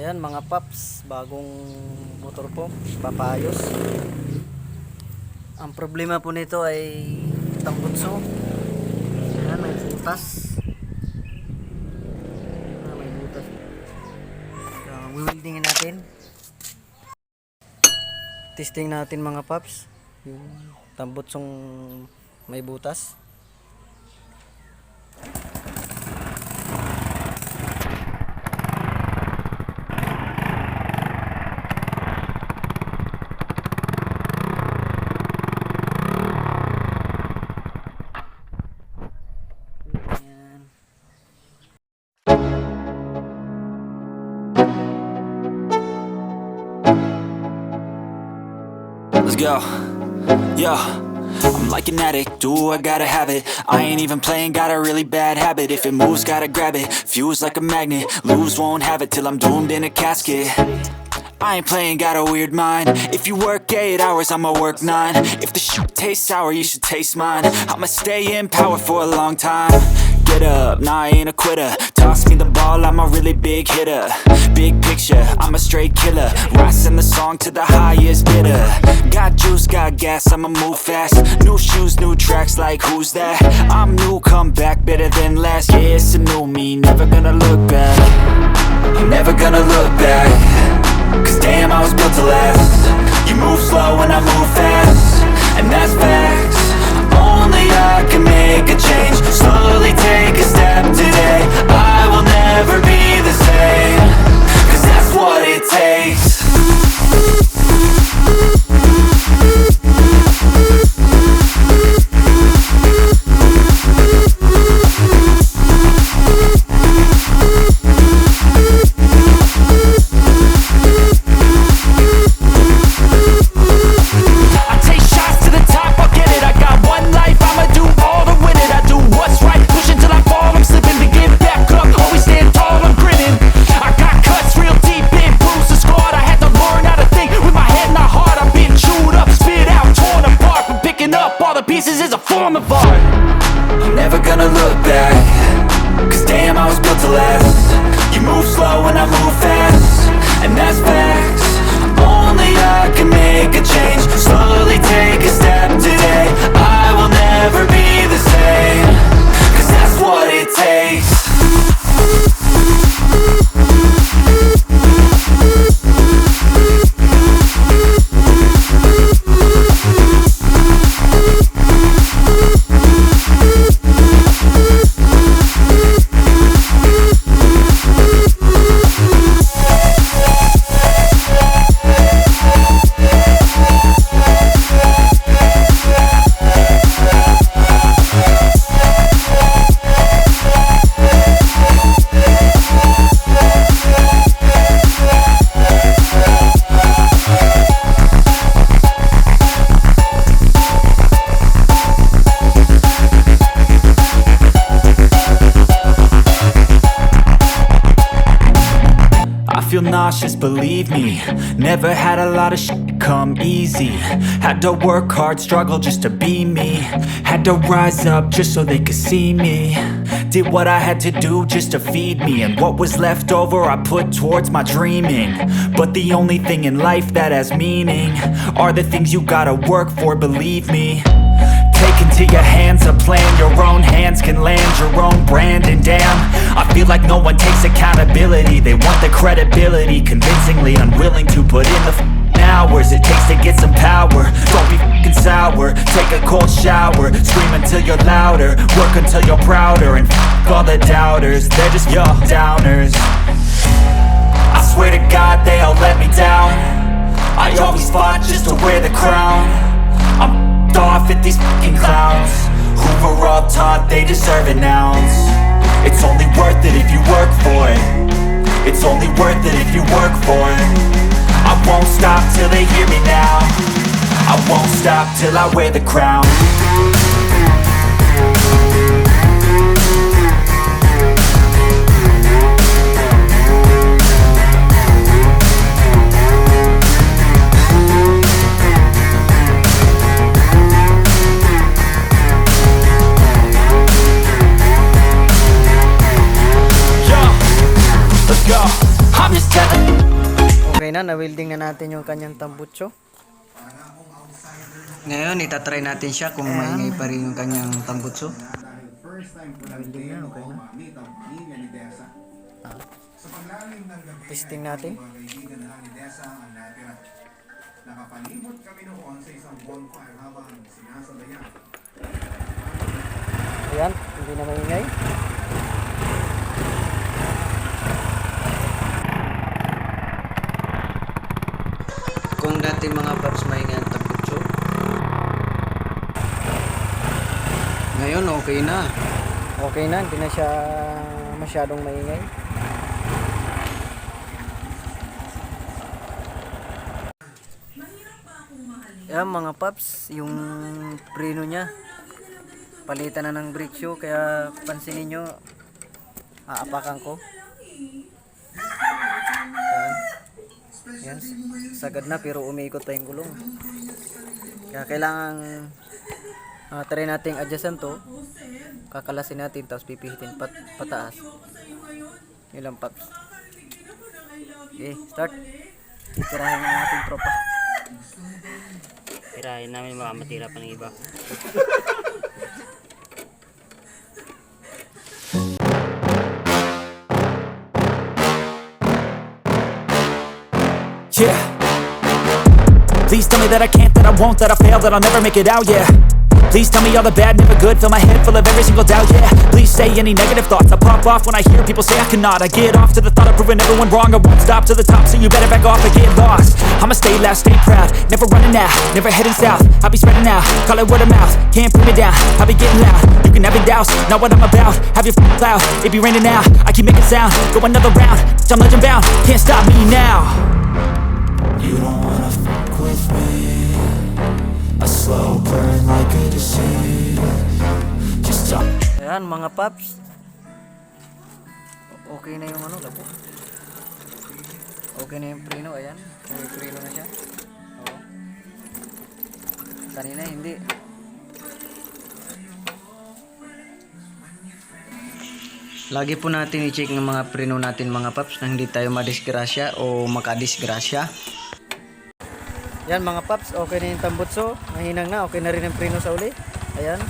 Ayan mga paps, bagong motor po, papayos. Ang problema po nito ay tambotso. Ayan, may butas. May butas. Weldingin natin. Testing natin mga paps. Yung tambotsong may butas. Let's go. Yeah, I'm like an addict, do I gotta have it. I ain't even playing, got a really bad habit. If it moves, gotta grab it, fuse like a magnet. Lose, won't have it till I'm doomed in a casket. I ain't playing, got a weird mind. If you work 8 hours, I'ma work 9. If the shit tastes sour, you should taste mine. I'ma stay in power for a long time. Get up, nah, I ain't a quitter. Toss me the ball, I'm a really big hitter. Big picture, I'm a straight killer. Rising the song to the highest bidder. Got juice, got gas, I'ma move fast. New shoes, new tracks, like who's that? I'm new, come back, better than last. Yeah, it's a new me, never gonna look back. I'm never gonna look back. Cause damn, I was built to last. You move slow and I move fast, and that's facts. Only I can make a change. Slowly take a step today. I will never be the same. Cause that's what it takes. Pieces is a form of art. I'm never gonna look back. Cause damn, I was built to last. You move slow and I move fast, and that's facts. Only I can make a change. Slowly take a step today. I will never be the same. Cause that's what it takes. Feel nauseous, believe me. Never had a lot of shit come easy. Had to work hard, struggle just to be me. Had to rise up just so they could see me. Did what I had to do just to feed me, and what was left over I put towards my dreaming. But the only thing in life that has meaning are the things you gotta work for, believe me. Take into your hands a plan. Your own hands can land your own brand. And damn, I feel like no one takes accountability. They want the credibility, convincingly unwilling to put in the hours it takes to get some power. Don't be f***ing sour. Take a cold shower. Scream until you're louder. Work until you're prouder. And f*** all the doubters, they're just your downers. I swear to God they all let me down. I always fought just to wear the crown. I'm off at these fucking clowns who were all taught they deserve an ounce. It's only worth it if you work for it. It's only worth it if you work for it. I won't stop till they hear me now. I won't stop till I wear the crown. Let's go. I'm just telling na welding na natin yung kanyang tambutso. Ngayon, itatry natin siya kung maingay pa rin yung kanyang tambutso. Welding na, okay na. Testing natin. Nakapalibot kami noon sa isang bonfire habang sinasabayan. Ayan, hindi na maingay. Kung dati mga paps maingay ang tambutso, ngayon okay na. Okay na, hindi na siya masyadong maingay. Ayan mga paps, yung preno niya palitan na ng brake shoe, kaya pansinin nyo, aapakan ko. Ayan, sagad na pero umiikot pa yung gulong. Kaya kailangan try nating adjustan to, kakalasin natin tapos pipihitin pataas. Yun lang paps. Okay, start. Tirahin na natin tropa. Tirahin namin, baka matira pa ng iba. Yeah. Please tell me that I can't, that I won't, that I fail, that I'll never make it out, yeah. Please tell me all the bad, never good, fill my head full of every single doubt, yeah. Please say any negative thoughts, I pop off when I hear people say I cannot. I get off to the thought of proving everyone wrong, I won't stop to the top, so you better back off and get lost. I'ma stay loud, stay proud, never running out, never heading south. I'll be spreading out, call it word of mouth, can't put me down, I'll be getting loud. You can have your doubts, not what I'm about, have your cloud, it be raining now. I keep making sound, go another round, I'm legend bound, can't stop me now. You don't wanna fuck with me, a slow burn like a disease. Just talk. Ayan mga paps, okay na yung ano, labo. Okay na yung preno, ayan. May preno na siya. Oo. Kanina hindi. Lagi po natin i-check ng mga preno natin mga paps na hindi tayo madisgrasya o makadisgrasya. Yan mga paps, okay na yung tambutso. Mahinang na, okay na rin ang preno sa uli. Ayan.